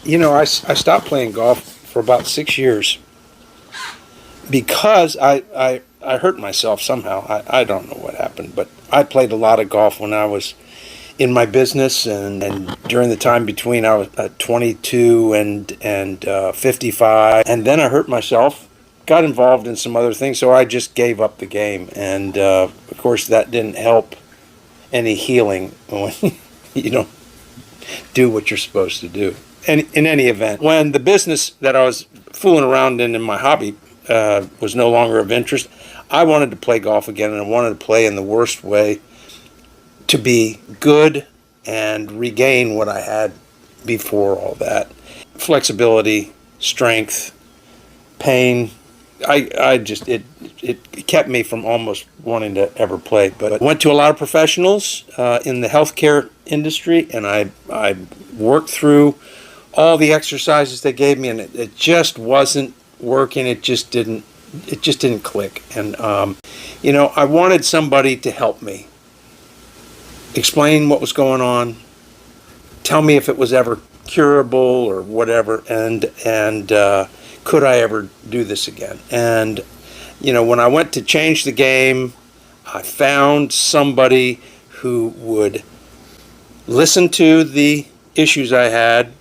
I stopped playing golf for about 6 years because I hurt myself somehow. I don't know what happened, but I played a lot of golf when I was in my business and during the time between I was 22 and 55. And then I hurt myself, got involved in some other things, so I just gave up the game. And, of course, that didn't help any healing when you don't do what you're supposed to do. And in any event, when the business that I was fooling around in my hobby was no longer of interest, I wanted to play golf again, and I wanted to play in the worst way to be good and regain what I had before all that. Flexibility, strength, pain. It kept me from almost wanting to ever play. But I went to a lot of professionals in the healthcare industry, and I worked through all the exercises they gave me, and it just wasn't working. It just didn't click. And I wanted somebody to help me, explain what was going on, tell me if it was ever curable or whatever, and could I ever do this again? And when I went to change the game, I found somebody who would listen to the issues I had,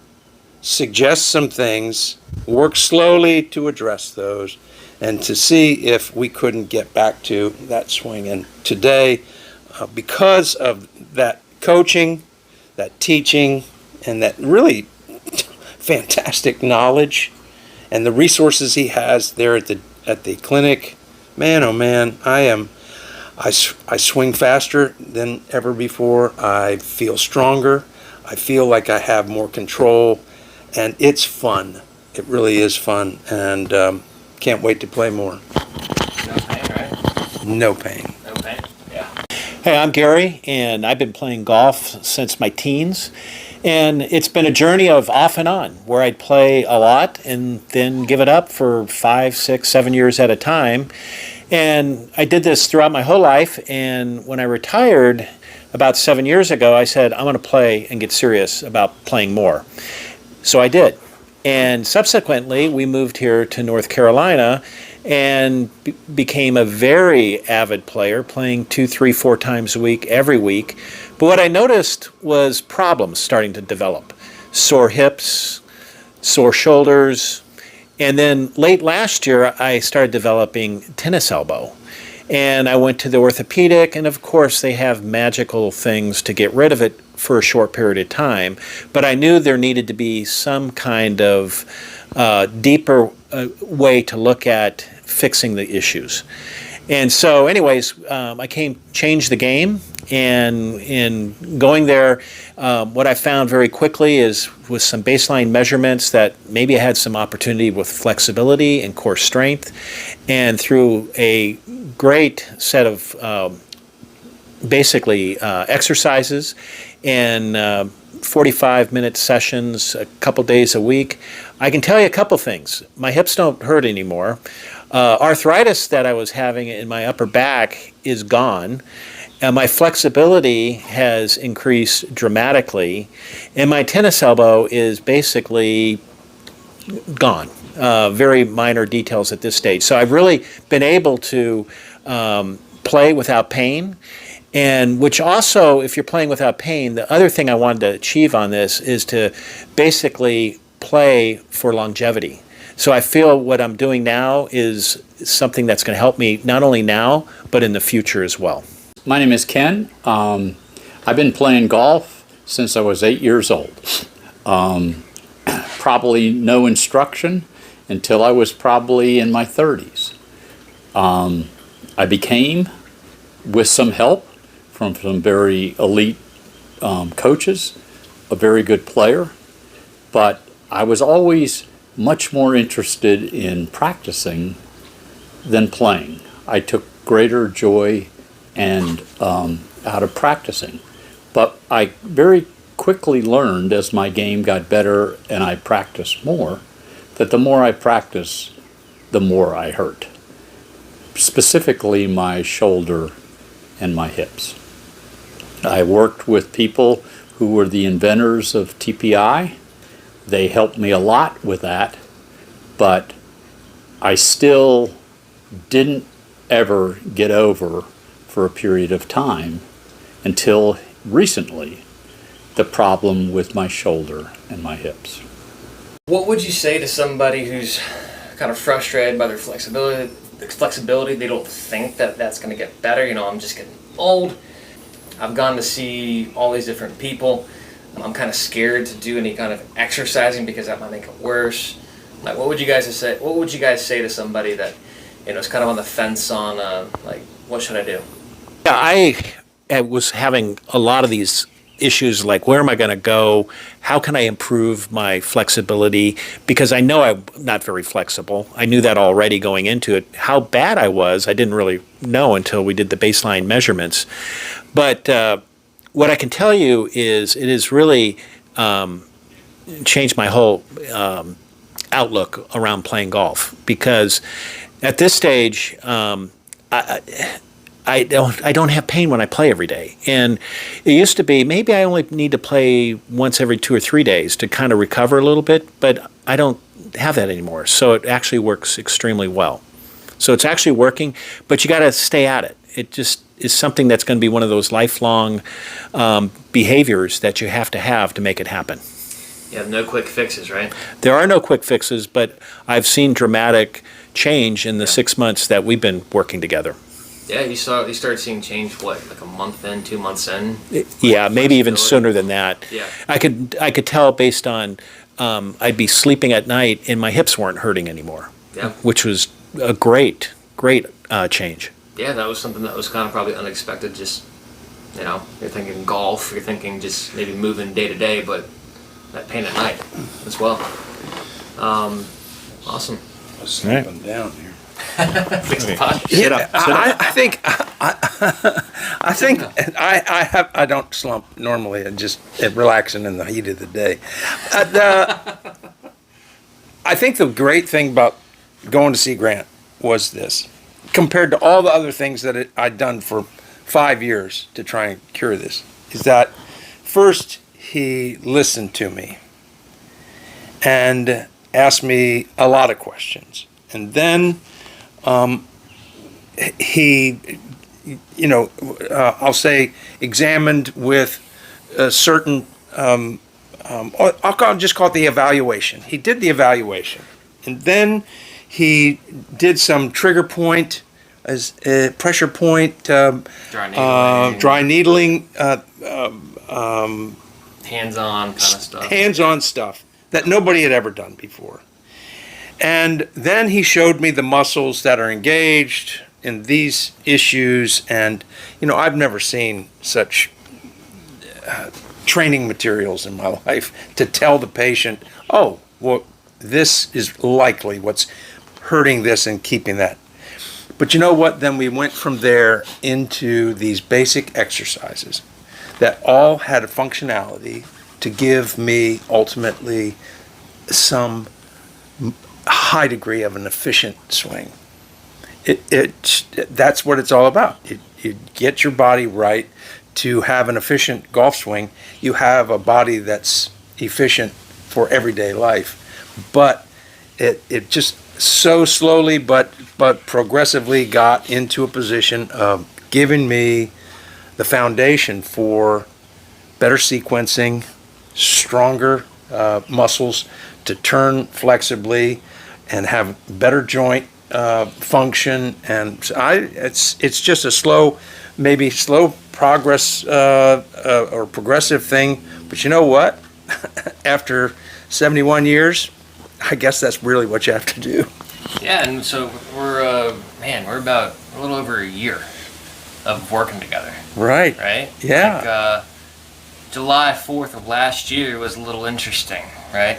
suggest some things, work slowly to address those, and to see if we couldn't get back to that swing. And today, because of that coaching, that teaching, and that really fantastic knowledge, and the resources he has there at the clinic, man, oh man, I swing faster than ever before. I feel stronger. I feel like I have more control, and it's fun. It really is fun, and can't wait to play more. No pain, right? No pain. No pain, yeah. Hey, I'm Gary, and I've been playing golf since my teens. And it's been a journey of off and on, where I'd play a lot and then give it up for 5, 6, 7 years at a time. And I did this throughout my whole life. And when I retired about 7 years ago, I said, I'm going to play and get serious about playing more. So I did. And subsequently, we moved here to North Carolina and became a very avid player, playing 2, 3, 4 times a week, every week. But what I noticed was problems starting to develop. Sore hips, sore shoulders, and then late last year I started developing tennis elbow. And I went to the orthopedic, and of course they have magical things to get rid of it for a short period of time. But I knew there needed to be some kind of deeper way to look at fixing the issues. And so anyways, I changed the game, and in going there, what I found very quickly is with some baseline measurements that maybe I had some opportunity with flexibility and core strength, and through a great set of exercises and 45-minute sessions a couple days a week, I can tell you a couple things. My hips don't hurt anymore. Arthritis that I was having in my upper back is gone. And my flexibility has increased dramatically. And my tennis elbow is basically gone. Very minor details at this stage. So I've really been able to play without pain. And which also, if you're playing without pain, the other thing I wanted to achieve on this is to basically play for longevity. So I feel what I'm doing now is something that's going to help me not only now, but in the future as well. My name is Ken. I've been playing golf since I was 8 years old. Probably no instruction until I was probably in my 30s. I became, with some help from some very elite coaches, a very good player, but I was always much more interested in practicing than playing. I took greater joy and out of practicing. But I very quickly learned as my game got better and I practiced more, that the more I practiced, the more I hurt. Specifically my shoulder and my hips. I worked with people who were the inventors of TPI, They helped me a lot with that, but I still didn't ever get over for a period of time until recently the problem with my shoulder and my hips. What would you say to somebody who's kind of frustrated by their flexibility? They don't think that that's going to get better. I'm just getting old. I've gone to see all these different people. I'm kind of scared to do any kind of exercising because that might make it worse. Like, what would you guys say? What would you guys say to somebody that is kind of on the fence on like, what should I do? Yeah, I was having a lot of these issues like, where am I going to go? How can I improve my flexibility? Because I know I'm not very flexible. I knew that already going into it. How bad I was, I didn't really know until we did the baseline measurements. But what I can tell you is it has really changed my whole outlook around playing golf. Because at this stage, I don't have pain when I play every day. And it used to be maybe I only need to play once every 2 or 3 days to kind of recover a little bit, but I don't have that anymore. So it actually works extremely well. So it's actually working, but you got to stay at it. It just is something that's going to be one of those lifelong behaviors that you have to make it happen. You have no quick fixes, right? There are no quick fixes, but I've seen dramatic change in the 6 months that we've been working together. Yeah, you started seeing change, like a month in, 2 months in? Yeah, maybe even sooner than that. Yeah. I could tell based on I'd be sleeping at night and my hips weren't hurting anymore. Yeah. Which was a great change. Yeah, that was something that was kind of probably unexpected. Just, you're thinking golf, you're thinking just maybe moving day to day, but that pain at night as well. Awesome. I'm sleeping down here. Fix the posture. Sit up. I think I don't slump normally. I'm just relaxing in the heat of the day. I think the great thing about going to see Grant was this, compared to all the other things that I'd done for 5 years to try and cure this, is that first he listened to me and asked me a lot of questions, and then he, I'll say, examined with a certain, I'll just call it the evaluation. He did the evaluation, and then he did some trigger point, pressure point, dry needling, hands-on kind of stuff. Hands-on stuff that nobody had ever done before. And then he showed me the muscles that are engaged in these issues, and I've never seen such training materials in my life to tell the patient, oh, well, this is likely what's hurting this and keeping that. But you know what? Then we went from there into these basic exercises that all had a functionality to give me ultimately some high degree of an efficient swing. That's what it's all about. You get your body right to have an efficient golf swing. You have a body that's efficient for everyday life. But it just so slowly but progressively got into a position of giving me the foundation for better sequencing, stronger muscles to turn flexibly and have better joint function. And it's just a slow progress or progressive thing. But you know what? After 71 years, I guess that's really what you have to do. Yeah, and so we're about a little over a year of working together. Right. Right? Yeah. Like, July 4th of last year was a little interesting, right?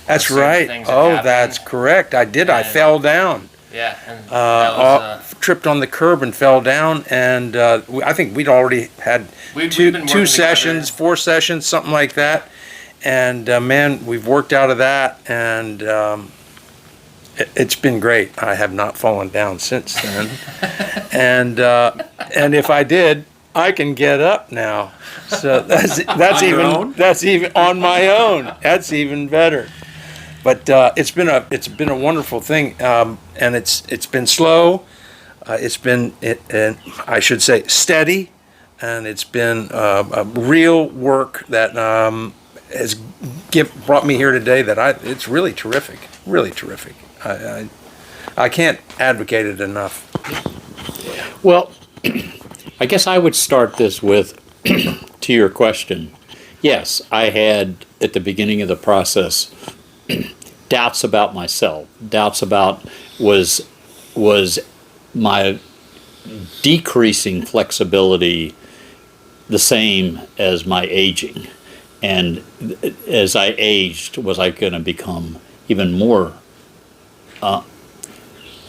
That's Certain right. things had Oh, happened. that's correct. I did. I And- fell down. Yeah, and that was, Tripped on the curb and fell down. And I think we'd already had we've two been working sessions, together. 4 sessions, something like that. And man, we've worked out of that, and it's been great. I have not fallen down since then. And if I did, I can get up now. So that's On your own? that's even on my own. That's even better. But it's been a wonderful thing, and it's been slow. And I should say steady, and it's been a real work that has brought me here today. It's really terrific, really terrific. I can't advocate it enough. Well, I guess I would start this with, to your question, yes, I had at the beginning of the process doubts about myself, doubts about was my decreasing flexibility the same as my aging, and as I aged, was I going to become even more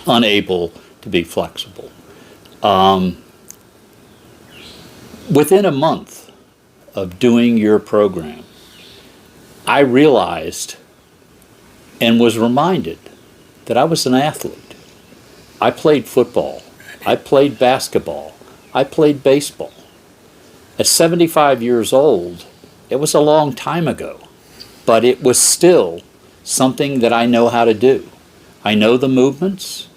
unable to be flexible? Within a month of doing your program, I realized and was reminded that I was an athlete. I played football. I played basketball. I played baseball. At 75 years old, it was a long time ago, but it was still something that I know how to do. I know the movements.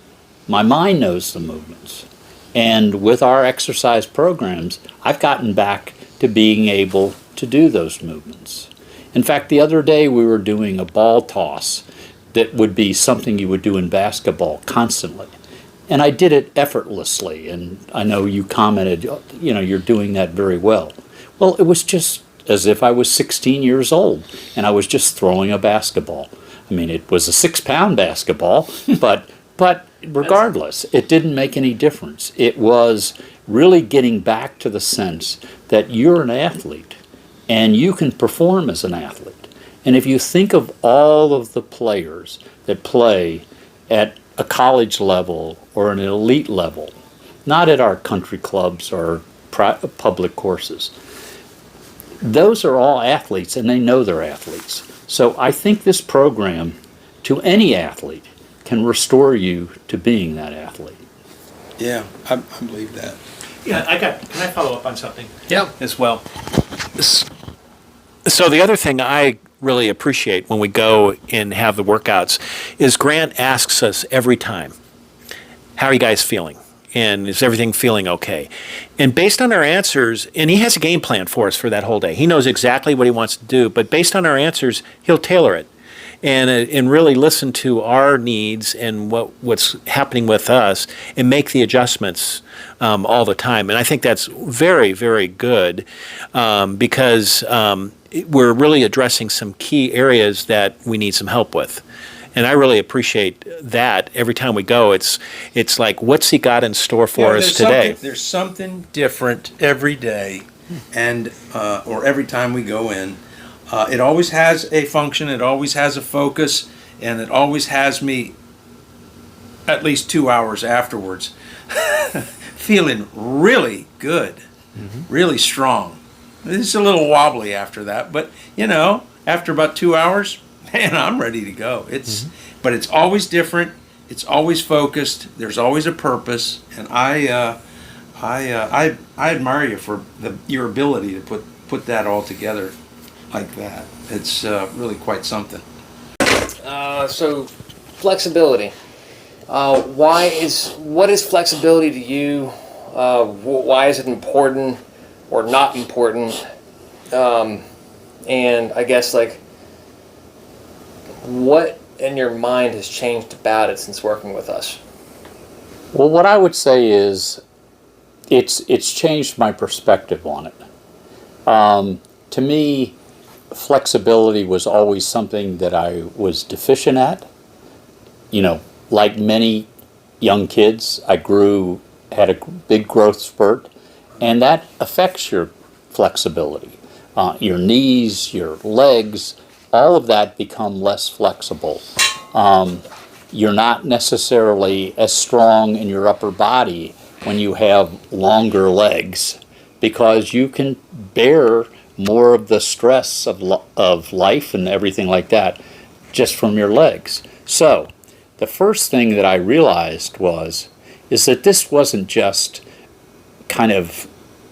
My mind knows the movements. And with our exercise programs, I've gotten back to being able to do those movements. In fact, the other day we were doing a ball toss that would be something you would do in basketball constantly. And I did it effortlessly, and I know you commented, you're doing that very well. Well, it was just as if I was 16 years old and I was just throwing a basketball. I mean, it was a 6-pound basketball, but regardless, it didn't make any difference. It was really getting back to the sense that you're an athlete and you can perform as an athlete. And if you think of all of the players that play at a college level or an elite level, not at our country clubs or public courses, those are all athletes and they know they're athletes. So I think this program, to any athlete, can restore you to being that athlete. Yeah, I believe that. Yeah, can I follow up on something? Yeah. As well. So the other thing I really appreciate when we go and have the workouts is Grant asks us every time, how are you guys feeling? And is everything feeling okay? And based on our answers, and he has a game plan for us for that whole day. He knows exactly what he wants to do, but based on our answers, he'll tailor it. And really listen to our needs and what's happening with us and make the adjustments all the time. And I think that's very, very good because we're really addressing some key areas that we need some help with. And I really appreciate that every time we go. It's like, what's he got in store for us today? There's something different every day, and or every time we go in. It always has a function, it always has a focus, and it always has me at least 2 hours afterwards feeling really good, really strong. It's a little wobbly after that, but after about 2 hours, man, I'm ready to go. But it's always different, it's always focused, there's always a purpose, and I admire you for your ability to put that all together like that. It's really quite something. So, flexibility. What is flexibility to you? Why is it important or not important? And I guess what in your mind has changed about it since working with us? Well, what I would say is it's changed my perspective on it. To me, flexibility was always something that I was deficient at. Like many young kids, I had a big growth spurt, and that affects your flexibility. Your knees, your legs, all of that become less flexible. You're not necessarily as strong in your upper body when you have longer legs, because you can bear more of the stress of life and everything like that just from your legs. So the first thing that I realized is that this wasn't just kind of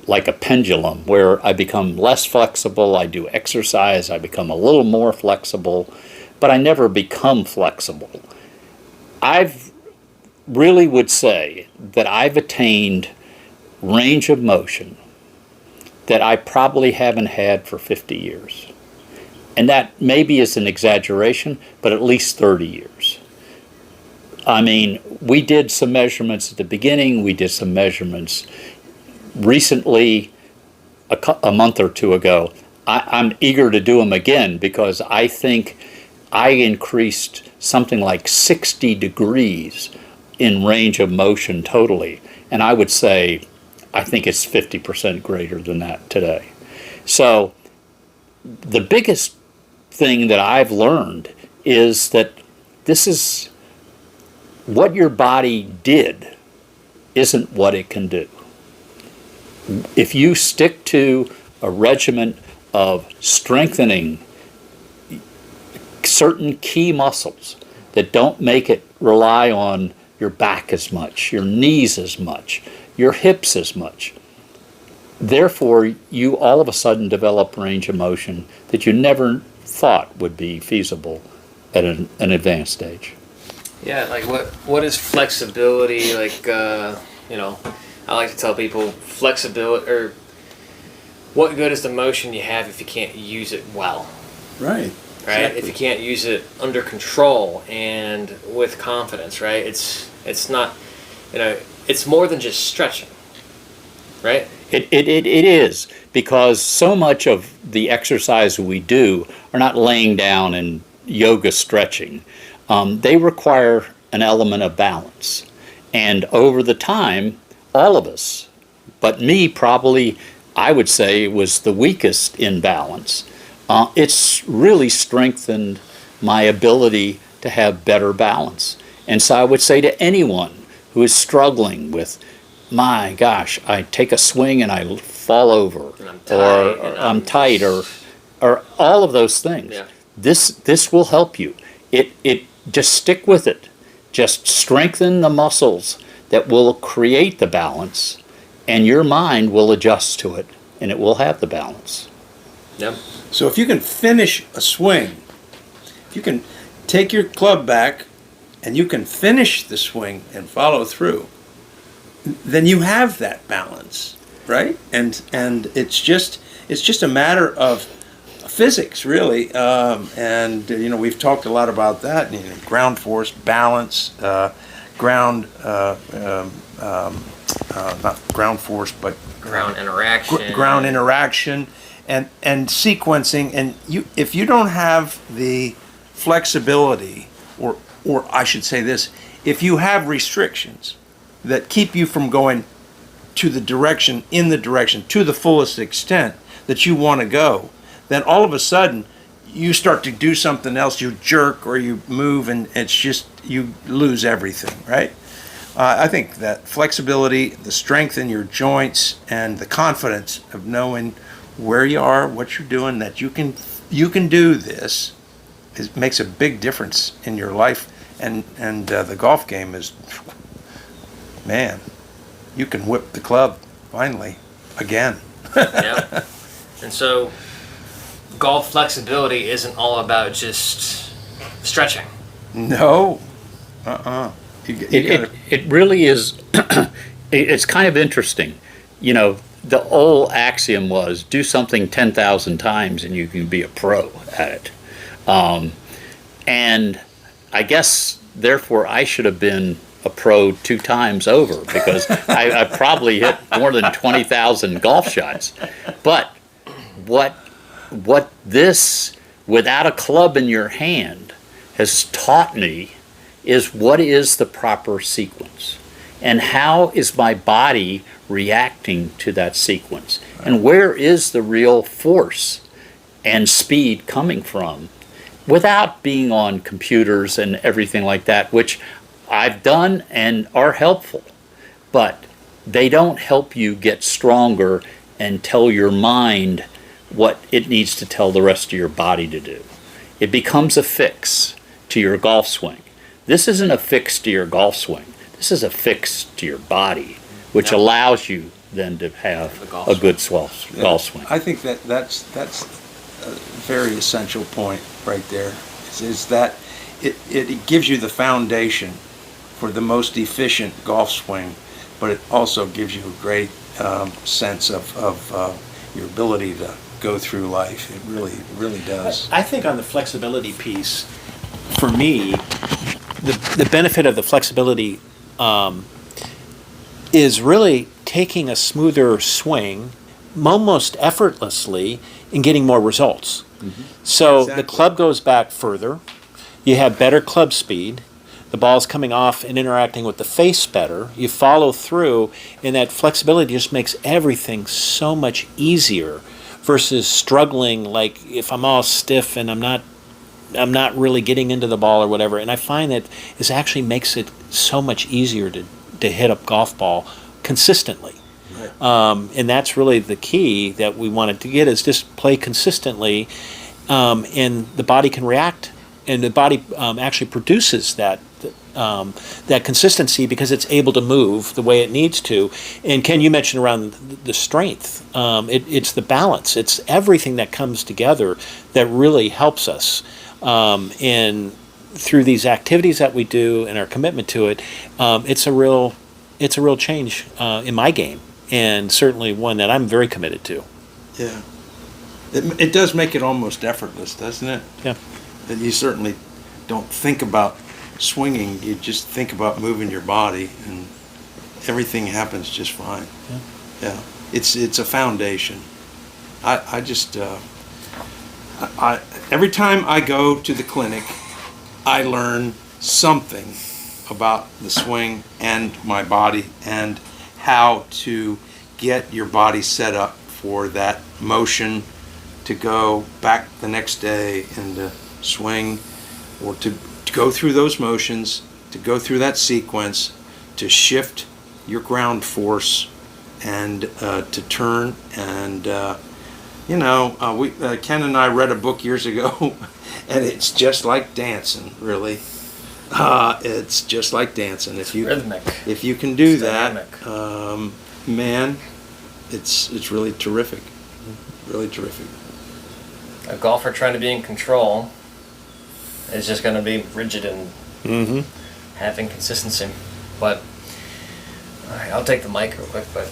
like a pendulum where I become less flexible. I do exercise, I become a little more flexible, but I never become flexible. I've really would say that I've attained range of motion that I probably haven't had for 50 years. And that maybe is an exaggeration, but at least 30 years. I mean, we did some measurements at the beginning, we did some measurements recently, a month or two ago. I'm eager to do them again because I think I increased something like 60 degrees in range of motion totally. And I would say, I think it's 50% greater than that today. So the biggest thing that I've learned is that this is what your body did isn't what it can do. If you stick to a regimen of strengthening certain key muscles that don't make it rely on your back as much, your knees as much, your hips as much, therefore you all of a sudden develop range of motion that you never thought would be feasible at an advanced stage. Yeah, like what is flexibility? Like, you know, I like to tell people flexibility, or what good is the motion you have if you can't use it well? Right. Right? Exactly. If you can't use it under control and with confidence, right? It's not, you know, it's more than just stretching, right? It is, because so much of the exercise we do are not laying down and yoga stretching. They require an element of balance. And over the time, all of us, but me probably, I would say, was the weakest in balance. It's really strengthened my ability to have better balance. And so I would say to anyone who is struggling with, my gosh, I take a swing and I fall over, or I'm tight, or all of those things. Yeah. This will help you. It just stick with it. Just strengthen the muscles that will create the balance, and your mind will adjust to it, and it will have the balance. Yep. So if you can finish a swing, if you can take your club back and you can finish the swing and follow through, then you have that balance, right? And it's just a matter of physics, really. And you know, we've talked a lot about that. You know, ground force, balance, ground not ground force, but Ground interaction. ground interaction, and sequencing. And if you don't have the flexibility, or I should say this, if you have restrictions that keep you from going to the direction to the fullest extent that you want to go, then all of a sudden you start to do something else, you jerk or you move, and it's just, you lose everything, right? I think that flexibility, the strength in your joints, and the confidence of knowing where you are, what you're doing, that you can do this, makes a big difference in your life. And the golf game is, man, you can whip the club finally again. Yeah. And so golf flexibility isn't all about just stretching. No. It really is. It's kind of interesting. You know, the old axiom was do something 10,000 times and you can be a pro at it. And I guess, therefore, I should have been a pro 2 times over, because I probably hit more than 20,000 golf shots. But what this, without a club in your hand, has taught me is what is the proper sequence, and how is my body reacting to that sequence, and where is the real force and speed coming from, without being on computers and everything like that, which I've done and are helpful, but they don't help you get stronger and tell your mind what it needs to tell the rest of your body to do. It becomes a fix to your golf swing. This isn't a fix to your golf swing. This is a fix to your body, which allows you than to have The golf a good golf swing. I think that's a very essential point right there. Is that it gives you the foundation for the most efficient golf swing, but it also gives you a great sense of your ability to go through life. It really does. I think on the flexibility piece, for me, the benefit of the flexibility is really taking a smoother swing almost effortlessly and getting more results. So the Exactly. club goes back further, you have better club speed, the ball's coming off and interacting with the face better, you follow through, and that flexibility just makes everything so much easier versus struggling, like if I'm all stiff and I'm not really getting into the ball or whatever. And I find that this actually makes it so much easier to hit a golf ball consistently. And that's really the key that we wanted to get, is just play consistently, and the body can react, and the body actually produces that consistency because it's able to move the way it needs to. And Ken, you mentioned around the strength. It's the balance. It's everything that comes together that really helps us. And through these activities that we do and our commitment to it, it's a real change in my game, and certainly one that I'm very committed to. Yeah. It does make it almost effortless, doesn't it? Yeah. That you certainly don't think about swinging, you just think about moving your body, and everything happens just fine. Yeah. It's a foundation. I just every time I go to the clinic, I learn something about the swing and my body and how to get your body set up for that motion to go back the next day and to swing, or to go through those motions, to go through that sequence, to shift your ground force, and to turn. And Ken and I read a book years ago, and it's just like dancing, really. It's just like dancing. Rhythmic. If you can do It's that, dynamic. man, it's really terrific. Really terrific. A golfer trying to be in control is just going to be rigid and having consistency. But all right, I'll take the mic real quick. But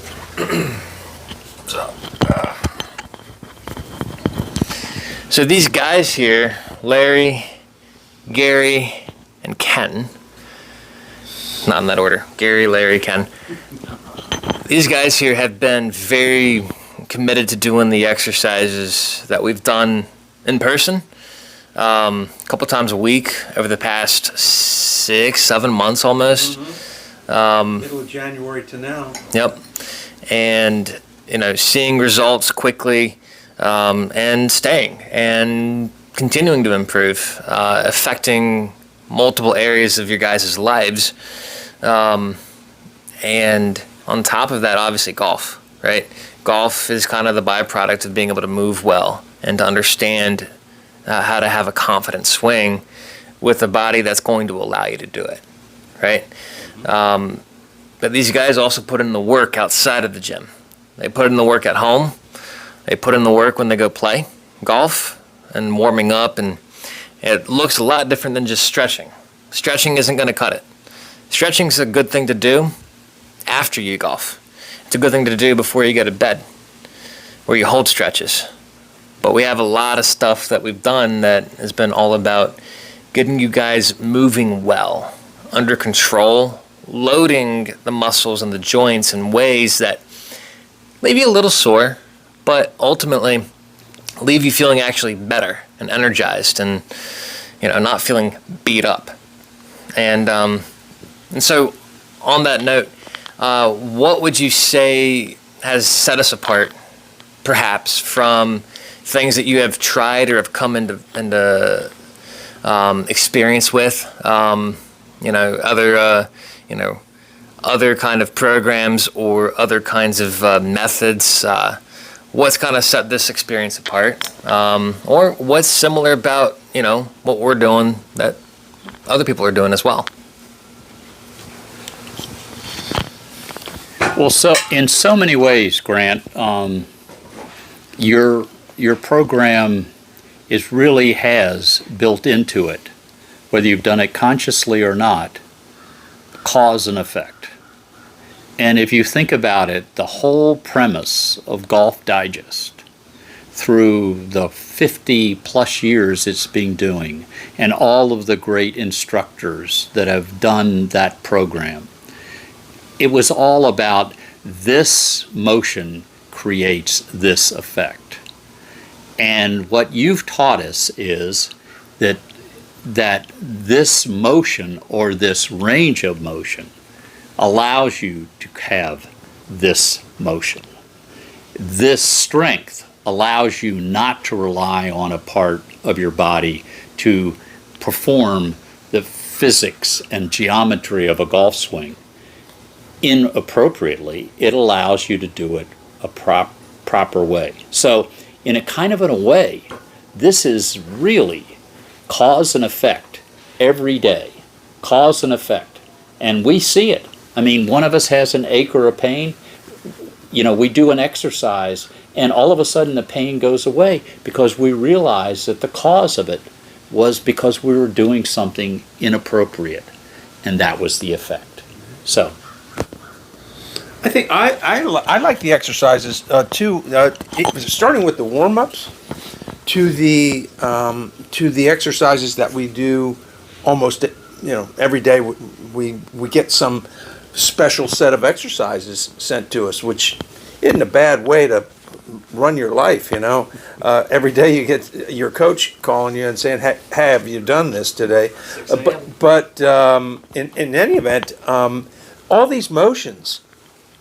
so these guys here, Larry, Gary, and Ken. Not in that order. Gary, Larry, Ken. These guys here have been very committed to doing the exercises that we've done in person a couple times a week over the past 6-7 months almost. Middle of January to now. Yep. And seeing results quickly, and staying and continuing to improve, affecting multiple areas of your guys' lives, and on top of that, obviously golf, right? Golf is kind of the byproduct of being able to move well and to understand how to have a confident swing with a body that's going to allow you to do it, right? But these guys also put in the work outside of the gym. They put in the work at home. They put in the work when they go play golf and warming up, and it looks a lot different than just stretching. Stretching isn't going to cut it. Stretching's a good thing to do after you golf. It's a good thing to do before you go to bed, where you hold stretches. But we have a lot of stuff that we've done that has been all about getting you guys moving well, under control, loading the muscles and the joints in ways that leave you a little sore, but ultimately leave you feeling actually better and energized, and not feeling beat up. And so on that note, what would you say has set us apart, perhaps, from things that you have tried or have come into experience with, other kind of programs or other kinds of methods? What's kind of set this experience apart, or what's similar about what we're doing that other people are doing as well? Well, so in so many ways, Grant, your program is really has built into it, whether you've done it consciously or not, cause and effect. And if you think about it, the whole premise of Golf Digest, through the 50 plus years it's been doing, and all of the great instructors that have done that program, it was all about this motion creates this effect. And what you've taught us is that this motion or this range of motion allows you to have this motion. This strength allows you not to rely on a part of your body to perform the physics and geometry of a golf swing inappropriately. It allows you to do it a proper way. So in a kind of a way, this is really cause and effect every day. Cause and effect. And we see it. I mean, one of us has an ache or a pain. You know, we do an exercise and all of a sudden the pain goes away because we realize that the cause of it was because we were doing something inappropriate. And that was the effect. So I think I like the exercises too. Starting with the warm ups to the exercises that we do almost every day. We get some special set of exercises sent to us, which isn't a bad way to run your life. Every day you get your coach calling you and saying, "Hey, have you done this today?" But in any event, all these motions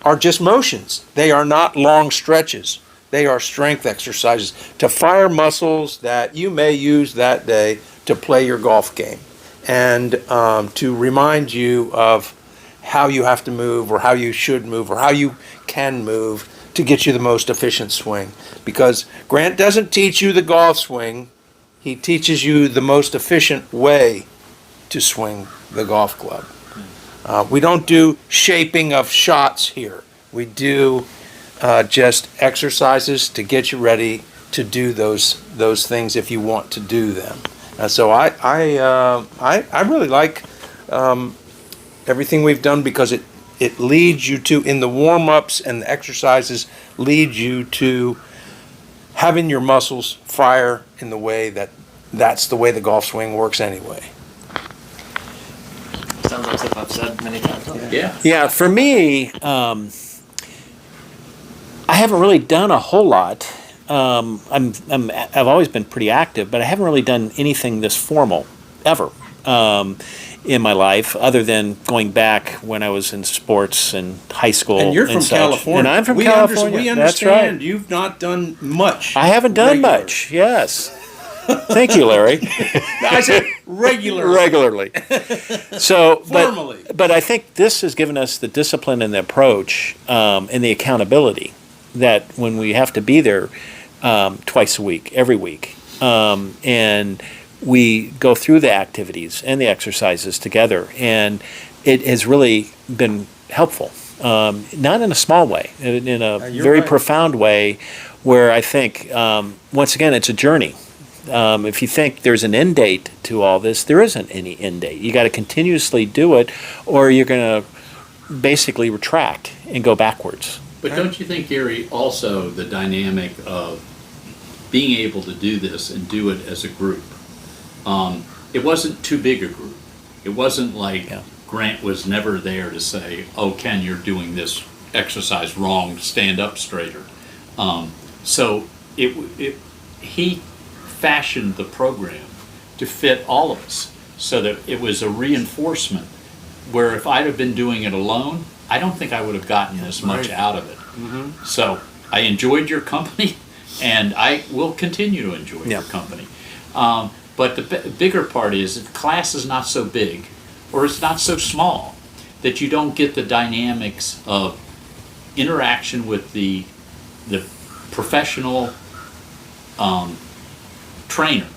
are just motions. They are not long stretches. They are strength exercises to fire muscles that you may use that day to play your golf game and to remind you of how you have to move or how you should move or how you can move to get you the most efficient swing. Because Grant doesn't teach you the golf swing, he teaches you the most efficient way to swing the golf club. We don't do shaping of shots here. We do just exercises to get you ready to do those things if you want to do them. So I really like everything we've done because it leads you to, in the warm-ups and the exercises, lead you to having your muscles fire in the way that's the way the golf swing works anyway. Sounds like stuff I've said many times. Yeah, for me, I haven't really done a whole lot. I've always been pretty active, but I haven't really done anything this formal ever in my life, other than going back when I was in sports and high school. And you're from such. California. And I'm from we California. We That's understand. right. You've not done much. I haven't done regular. much. Yes. Thank you, Larry. I said regularly. Regularly. So, Formally. but I think this has given us the discipline and the approach and the accountability that when we have to be there twice a week, every week, and we go through the activities and the exercises together, and it has really been helpful. Not in a small way, in a very right. profound way, where I think once again it's a journey. If you think there's an end date to all this, there isn't any end date. You got to continuously do it, or you're going to basically retract and go backwards. But don't you think, Gary, also the dynamic of being able to do this and do it as a group? It wasn't too big a group. It wasn't like Grant was never there to say, "Oh, Ken, you're doing this exercise wrong. Stand up straighter." So he fashioned the program to fit all of us, so that it was a reinforcement. Where if I'd have been doing it alone, I don't think I would have gotten this much out of it. Mm-hmm. So I enjoyed your company, and I will continue to enjoy your company. But the bigger part is that the class is not so big, or it's not so small, that you don't get the dynamics of interaction with the professional trainer,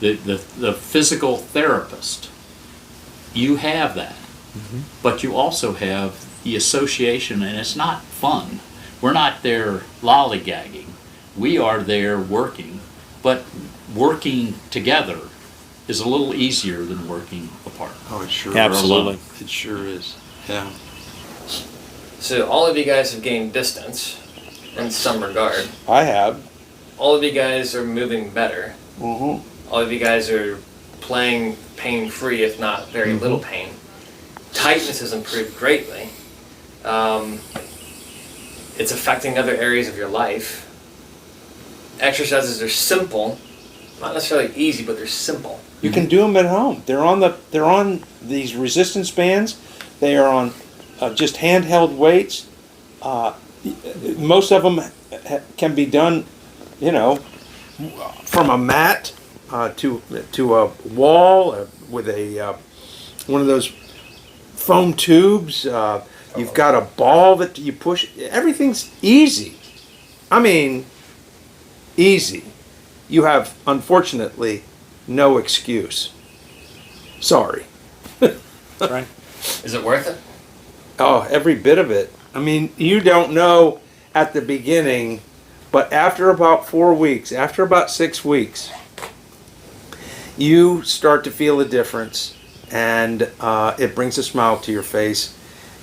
the physical therapist. You have that. but you also have the association, and it's not fun. We're not there lollygagging. We are there working, but working together is a little easier than working apart. Oh, it sure Absolutely. is. It sure is. Yeah. So all of you guys have gained distance in some regard. I have. All of you guys are moving better. Mm-hmm. All of you guys are playing pain-free, if not very little pain. Tightness has improved greatly. It's affecting other areas of your life. Exercises are simple, not necessarily easy, but they're simple. You can do them at home. They're on these resistance bands. They are on just handheld weights. Most of them can be done, from a mat to a wall with a one of those foam tubes. You've got a ball that you push. Everything's easy. I mean, easy. You have, unfortunately, no excuse. Sorry. Right. Is it worth it? Oh, every bit of it. I mean, you don't know at the beginning, but after about 4 weeks, after about 6 weeks, you start to feel a difference, and it brings a smile to your face,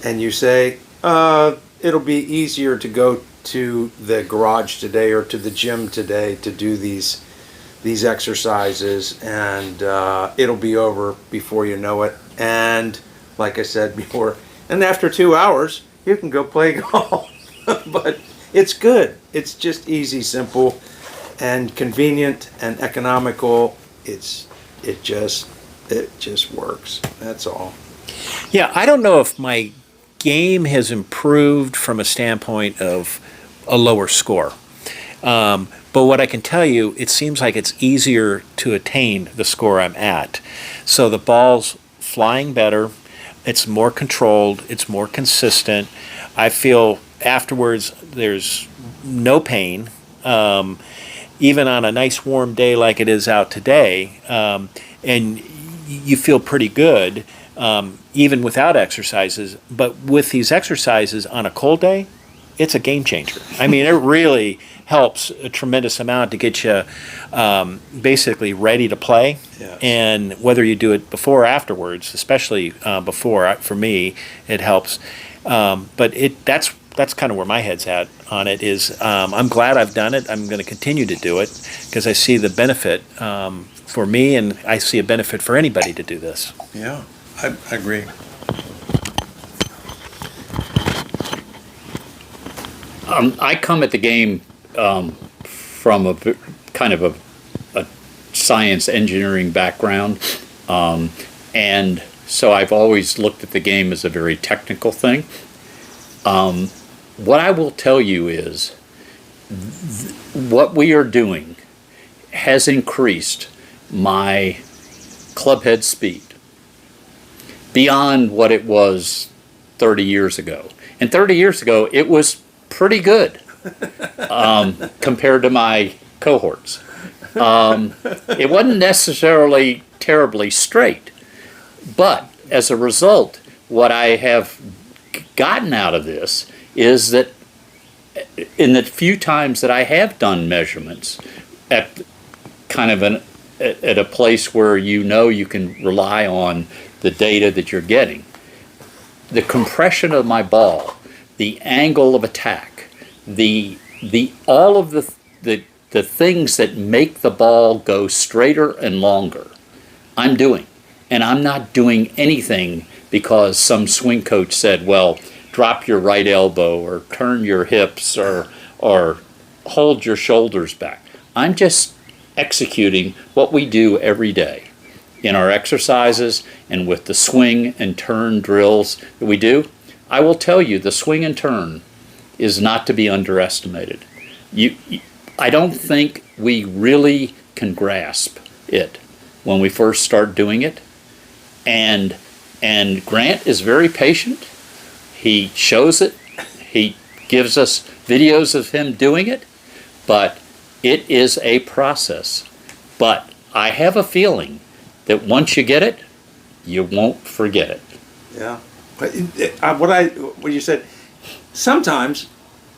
and you say, it'll be easier to go to the garage today or to the gym today to do these exercises, and it'll be over before you know it. And like I said before, and after 2 hours, you can go play golf. But it's good. It's just easy, simple, and convenient and economical. It just works. That's all. Yeah, I don't know if my game has improved from a standpoint of a lower score. But what I can tell you, it seems like it's easier to attain the score I'm at. So the ball's flying better, it's more controlled, it's more consistent. I feel afterwards there's no pain. Even on a nice warm day like it is out today, and you feel pretty good, even without exercises. But with these exercises on a cold day, it's a game changer. I mean, it really helps a tremendous amount to get you basically ready to play. Yes. And whether you do it before or afterwards, especially before, for me, it helps. But that's kind of where my head's at on it is I'm glad I've done it. I'm going to continue to do it because I see the benefit for me, and I see a benefit for anybody to do this. Yeah, I agree. I come at the game from a kind of a science engineering background, and so I've always looked at the game as a very technical thing. What I will tell you is what we are doing has increased my clubhead speed beyond what it was 30 years ago. And 30 years ago, it was pretty good compared to my cohorts. It wasn't necessarily terribly straight, but as a result, what I have gotten out of this is that in the few times that I have done measurements at kind of at a place where you can rely on the data that you're getting, the compression of my ball, the angle of attack, the all of the things that make the ball go straighter and longer, I'm doing. And I'm not doing anything because some swing coach said, well, drop your right elbow or turn your hips or hold your shoulders back. I'm just executing what we do every day in our exercises and with the swing and turn drills that we do. I will tell you, the swing and turn is not to be underestimated. I don't think we really can grasp it when we first start doing it. And Grant is very patient. He shows it. He gives us videos of him doing it. But it is a process. But I have a feeling that once you get it, you won't forget it. Yeah. But what you said, sometimes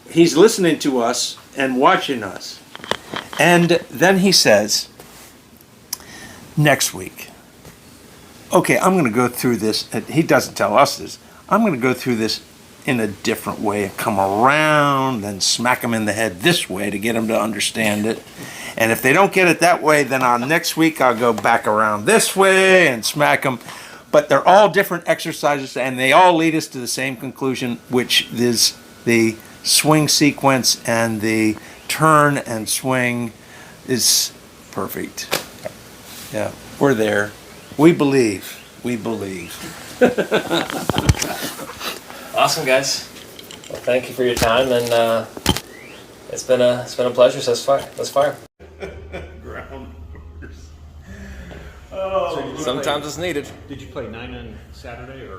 he's listening to us and watching us. And then he says, next week, okay, I'm going to go through this. And he doesn't tell us this. I'm going to go through this in a different way and come around, then smack them in the head this way to get them to understand it. And if they don't get it that way, then next week I'll go back around this way and smack them. But they're all different exercises, and they all lead us to the same conclusion, which is the swing sequence, and the turn and swing is perfect. Yeah, we're there. We believe. We believe. Awesome, guys. Well, thank you for your time, and it's been a pleasure thus far. Sometimes it's needed. Did you play 9 on Saturday or?